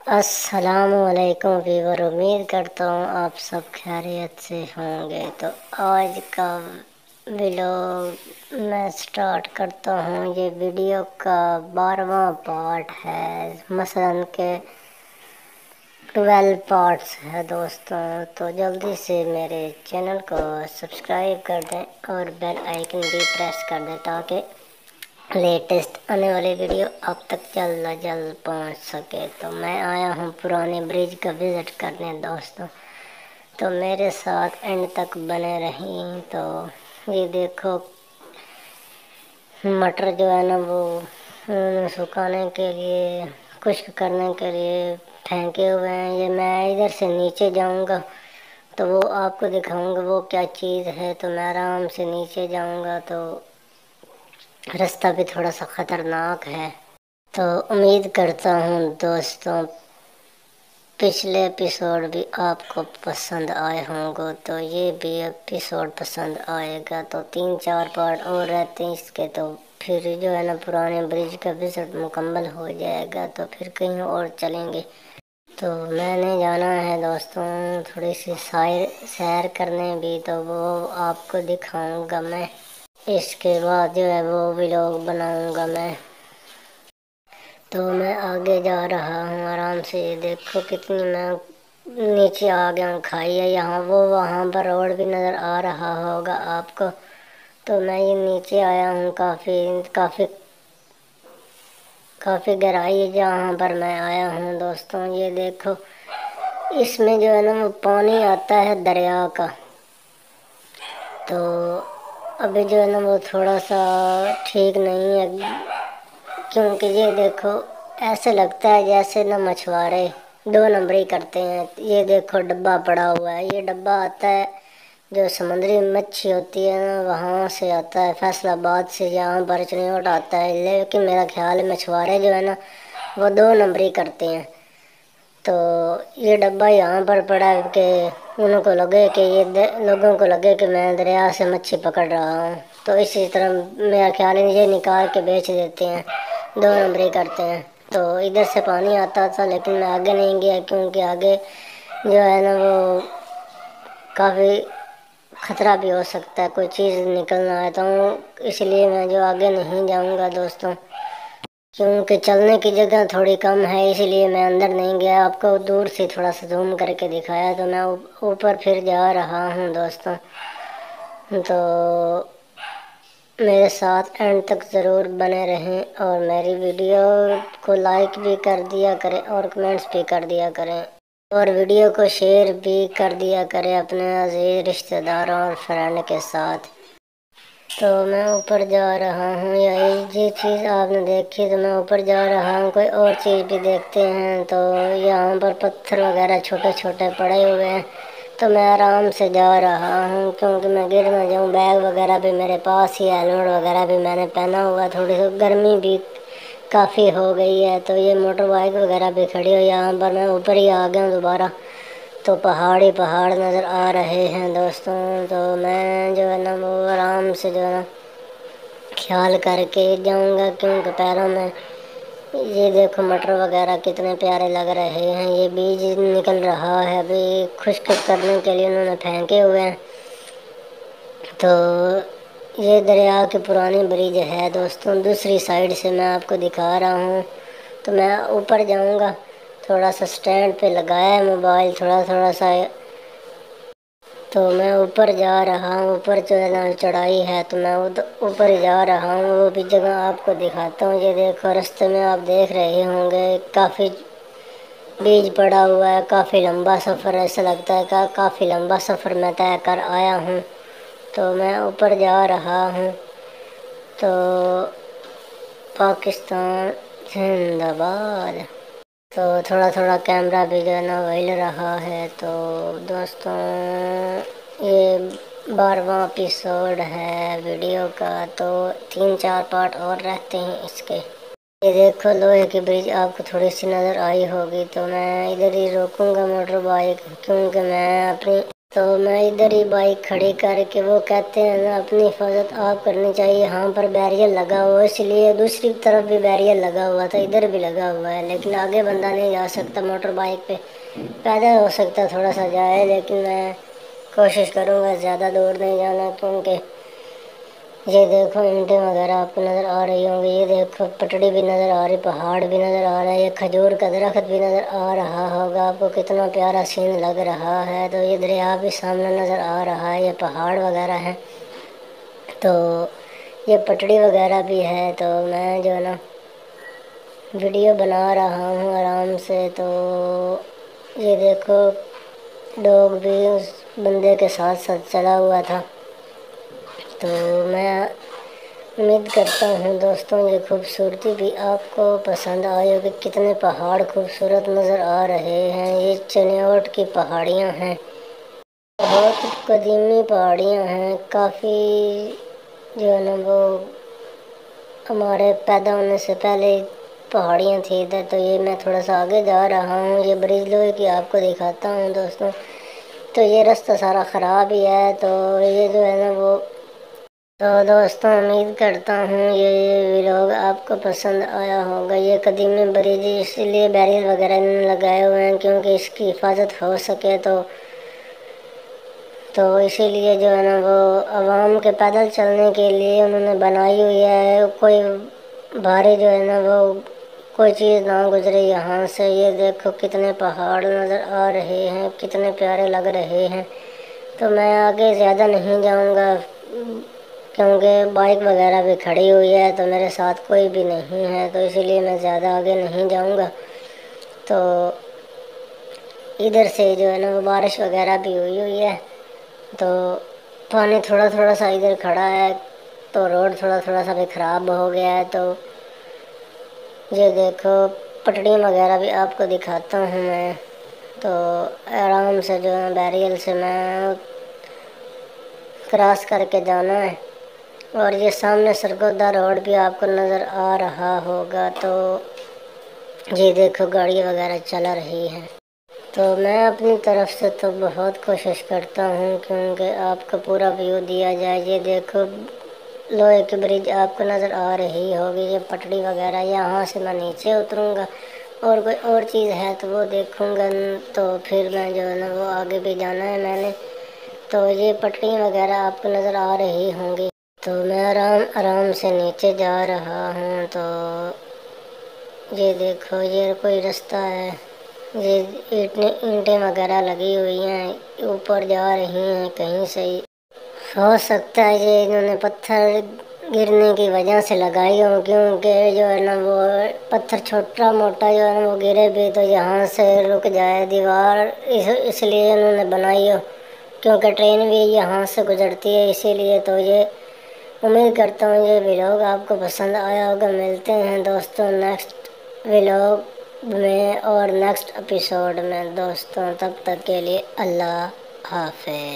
السلام علیکم ویور، امید کرتا ہوں آپ سب خیریت سے ہوں گے۔ تو آج کا ولاگ میں سٹارٹ کرتا ہوں۔ یہ ویڈیو کا 12واں پارٹ ہے، مثلاً کہ 12 پارٹس ہے دوستوں۔ تو جلدی سے میرے چینل کو سبسکرائب کر دیں اور بیل آئیکن بھی پریس کر دیں تاکہ لیٹسٹ آنے والی ویڈیو اب تک جلد از جلد پہنچ سکے۔ تو میں آیا ہوں پرانے برج کا وزٹ کرنے دوستوں، تو میرے ساتھ اینڈ تک بنے رہیں۔ تو یہ دیکھو مٹر جو ہے نا وہ سکھانے کے لیے، خشک کرنے کے لیے پھینکے ہوئے ہیں۔ یہ میں ادھر سے نیچے جاؤں گا تو وہ آپ کو دکھاؤں گا وہ کیا چیز ہے۔ تو میں آرام سے نیچے جاؤں گا تو راستہ بھی تھوڑا سا خطرناک ہے۔ تو امید کرتا ہوں دوستوں پچھلے ایپیسوڈ بھی آپ کو پسند آئے ہوں گے، تو یہ بھی ایپیسوڈ پسند آئے گا۔ تو 3-4 پارٹ اور رہتے ہیں اس کے، تو پھر جو ہے نا پرانے برج کا وزٹ مکمل ہو جائے گا، تو پھر کہیں اور چلیں گے۔ تو میں نے جانا ہے دوستوں تھوڑی سی سیر کرنے بھی، تو وہ آپ کو دکھاؤں گا میں۔ اس کے بعد جو ہے وہ ولاگ بناؤں گا میں۔ تو میں آگے جا رہا ہوں آرام سے۔ دیکھو کتنی میں نیچے آ گیا ہوں، کھائی ہے یہاں، وہ وہاں پر روڈ بھی نظر آ رہا ہوگا آپ کو۔ تو میں یہ نیچے آیا ہوں، کافی گہرائی ہے جہاں پر میں آیا ہوں دوستوں۔ یہ دیکھو اس میں جو ہے نا وہ پانی آتا ہے دریا کا، تو ابھی جو ہے نا وہ تھوڑا سا ٹھیک نہیں ہے، کیونکہ یہ دیکھو ایسے لگتا ہے جیسے نا مچھوارے 2 نمبری کرتے ہیں۔ یہ دیکھو ڈبہ پڑا ہوا ہے، یہ ڈبہ آتا ہے جو سمندری مچھی ہوتی ہے نا وہاں سے آتا ہے، فیصل آباد سے یہاں پر چنیوٹ آتا ہے، لیکن میرا خیال ہے مچھوارے جو ہے نا وہ 2 نمبری کرتے ہیں۔ تو یہ ڈبہ یہاں پر پڑا ہے کہ لوگوں کو لگے کہ میں دریا سے مچھی پکڑ رہا ہوں، تو اسی طرح میرا خیال ہے یہ نکال کے بیچ دیتے ہیں، 2 نمبری کرتے ہیں۔ تو ادھر سے پانی آتا تھا لیکن میں آگے نہیں گیا، کیونکہ آگے جو ہے نا وہ کافی خطرہ بھی ہو سکتا ہے، کوئی چیز نکلنا ہے، تو اس لیے میں جو آگے نہیں جاؤں گا دوستوں، کیونکہ چلنے کی جگہ تھوڑی کم ہے، اس لیے میں اندر نہیں گیا۔ آپ کو دور سے تھوڑا سا زوم کر کے دکھایا، تو میں اوپر پھر جا رہا ہوں دوستوں۔ تو میرے ساتھ اینڈ تک ضرور بنے رہیں اور میری ویڈیو کو لائک بھی کر دیا کریں اور کمنٹس بھی کر دیا کریں، اور ویڈیو کو شیئر بھی کر دیا کریں اپنے عزیز رشتہ داروں اور فرینڈ کے ساتھ۔ تو میں اوپر جا رہا ہوں، یہ چیز آپ نے دیکھی تو میں اوپر جا رہا ہوں، کوئی اور چیز بھی دیکھتے ہیں۔ تو یہاں پر پتھر وغیرہ چھوٹے چھوٹے پڑے ہوئے ہیں، تو میں آرام سے جا رہا ہوں کیونکہ میں گر نہ جاؤں۔ بیگ وغیرہ بھی میرے پاس ہی، ہیلمٹ وغیرہ بھی میں نے پہنا ہوا، تھوڑی سی گرمی بھی کافی ہو گئی ہے، تو یہ موٹر بائک وغیرہ بھی کھڑی ہو یہاں پر۔ میں اوپر ہی آ گیا ہوں دوبارہ، تو پہاڑ ہی پہاڑ نظر آ رہے ہیں دوستوں۔ تو میں جو ہے نا وہ آرام سے جو ہے نا خیال کر کے جاؤں گا، کیونکہ پیروں میں یہ دیکھو مٹر وغیرہ کتنے پیارے لگ رہے ہیں، یہ بیج نکل رہا ہے، ابھی خشک کرنے کے لیے انہوں نے پھینکے ہوئے ہیں۔ تو یہ دریا کی پرانی برج ہے دوستوں، دوسری سائڈ سے میں آپ کو دکھا رہا ہوں۔ تو میں اوپر جاؤں گا، تھوڑا سا سٹینڈ پہ لگایا ہے موبائل تھوڑا سا، تو میں اوپر جا رہا ہوں۔ اوپر جو ہے نا چڑھائی ہے، تو میں اوپر جا رہا ہوں، وہ بھی جگہ آپ کو دکھاتا ہوں۔ یہ دیکھو راستے میں آپ دیکھ رہے ہوں گے کافی بیج پڑا ہوا ہے، کافی لمبا سفر، ایسا لگتا ہے کہ کافی لمبا سفر میں طے کر آیا ہوں۔ تو میں اوپر جا رہا ہوں۔ تو پاکستان زندہ باد۔ تو تھوڑا تھوڑا کیمرہ بھی جو ہے نا ہل رہا ہے۔ تو دوستوں یہ 12واں ایپیسوڈ ہے ویڈیو کا، تو 3-4 پارٹ اور رہتے ہیں اس کے۔ یہ دیکھو لوہے کی برج آپ کو تھوڑی سی نظر آئی ہوگی، تو میں ادھر ہی روکوں گا موٹر بائک، کیونکہ میں اپنی تو میں ادھر ہی بائک کھڑی کر کے، وہ کہتے ہیں نا اپنی حفاظت آپ کرنی چاہیے، یہاں پر بیریئر لگا ہوا ہے، اس لیے دوسری طرف بھی بیریئر لگا ہوا تھا، ادھر بھی لگا ہوا ہے، لیکن آگے بندہ نہیں جا سکتا موٹر بائک پہ، پیدل ہو سکتا تھوڑا سا جائے، لیکن میں کوشش کروں گا زیادہ دور نہیں جانا، کیونکہ یہ دیکھو اینٹیں وغیرہ آپ کو نظر آ رہی ہوں گی، یہ دیکھو پٹڑی بھی نظر آ رہی، پہاڑ بھی نظر آ رہا ہے، یہ کھجور کا درخت بھی نظر آ رہا ہوگا آپ کو، کتنا پیارا سین لگ رہا ہے، تو یہ دریا بھی سامنے نظر آ رہا ہے، یہ پہاڑ وغیرہ ہے، تو یہ پٹڑی وغیرہ بھی ہے، تو میں جو ہے نا ویڈیو بنا رہا ہوں آرام سے، تو یہ دیکھو ڈوگ بھی اس بندے کے ساتھ ساتھ چلا ہوا تھا، تو میں امید کرتا ہوں دوستوں یہ خوبصورتی بھی آپ کو پسند آئی ہوگی، کتنے پہاڑ خوبصورت نظر آ رہے ہیں، یہ چنیوٹ کی پہاڑیاں ہیں، بہت قدیمی پہاڑیاں ہیں، کافی جو ہے نا وہ ہمارے پیدا ہونے سے پہلے پہاڑیاں تھیں ادھر، تو یہ میں تھوڑا سا آگے جا رہا ہوں، یہ برج لوہے کی آپ کو دکھاتا ہوں دوستوں، تو یہ راستہ سارا خراب ہی ہے، تو یہ جو ہے نا وہ، تو دوستوں امید کرتا ہوں یہ ولاگ آپ کو پسند آیا ہوگا، یہ قدیمی برج اسی لیے بیریئر وغیرہ لگائے ہوئے ہیں کیونکہ اس کی حفاظت ہو سکے، تو اسی لیے جو ہے نا وہ عوام کے پیدل چلنے کے لیے انہوں نے بنائی ہوئی ہے، کوئی بھاری جو ہے نا وہ کوئی چیز نہ گزرے یہاں سے، یہ دیکھو کتنے پہاڑ نظر آ رہے ہیں، کتنے پیارے لگ رہے ہیں، تو میں آگے زیادہ نہیں جاؤں گا کیونکہ بائک وغیرہ بھی کھڑی ہوئی ہے، تو میرے ساتھ کوئی بھی نہیں ہے، تو اسی لیے میں زیادہ آگے نہیں جاؤں گا، تو ادھر سے جو ہے نا وہ بارش وغیرہ بھی ہوئی ہے، تو پانی تھوڑا تھوڑا سا ادھر کھڑا ہے، تو روڈ تھوڑا تھوڑا سا بھی خراب ہو گیا ہے، تو یہ دیکھو پٹڑی وغیرہ بھی آپ کو دکھاتا ہوں میں، تو آرام سے جو ہے بیریئر سے میں کراس کر کے جانا ہے، اور یہ سامنے سرگودا روڈ بھی آپ کو نظر آ رہا ہوگا، تو یہ دیکھو گاڑی وغیرہ چلا رہی ہے، تو میں اپنی طرف سے تو بہت کوشش کرتا ہوں کیونکہ آپ کو پورا ویو دیا جائے، یہ دیکھو لوہے کی برج آپ کو نظر آ رہی ہوگی، یہ پٹڑی وغیرہ، یہاں سے میں نیچے اتروں گا اور کوئی اور چیز ہے تو وہ دیکھوں گا، تو پھر میں جو ہے نا وہ آگے بھی جانا ہے میں نے، تو یہ پٹڑی وغیرہ آپ کو نظر آ رہی ہوں گی، تو میں آرام سے نیچے جا رہا ہوں، تو یہ دیکھو یہ کوئی راستہ ہے، یہ اینٹیں وغیرہ لگی ہوئی ہیں، اوپر جا رہی ہیں کہیں سے، ہو سکتا ہے یہ انہوں نے پتھر گرنے کی وجہ سے لگائی ہوں، کیونکہ جو ہے نا وہ پتھر چھوٹا موٹا جو ہے نا وہ گرے بھی تو یہاں سے رک جائے دیوار، اس لیے انہوں نے بنائی ہو، کیونکہ ٹرین بھی یہاں سے گزرتی ہے، اسی لیے، تو یہ امید کرتا ہوں یہ ولاگ آپ کو پسند آیا ہوگا، ملتے ہیں دوستوں نیکسٹ ولاگ میں اور نیکسٹ ایپیسوڈ میں دوستوں، تب تک کے لیے اللہ حافظ۔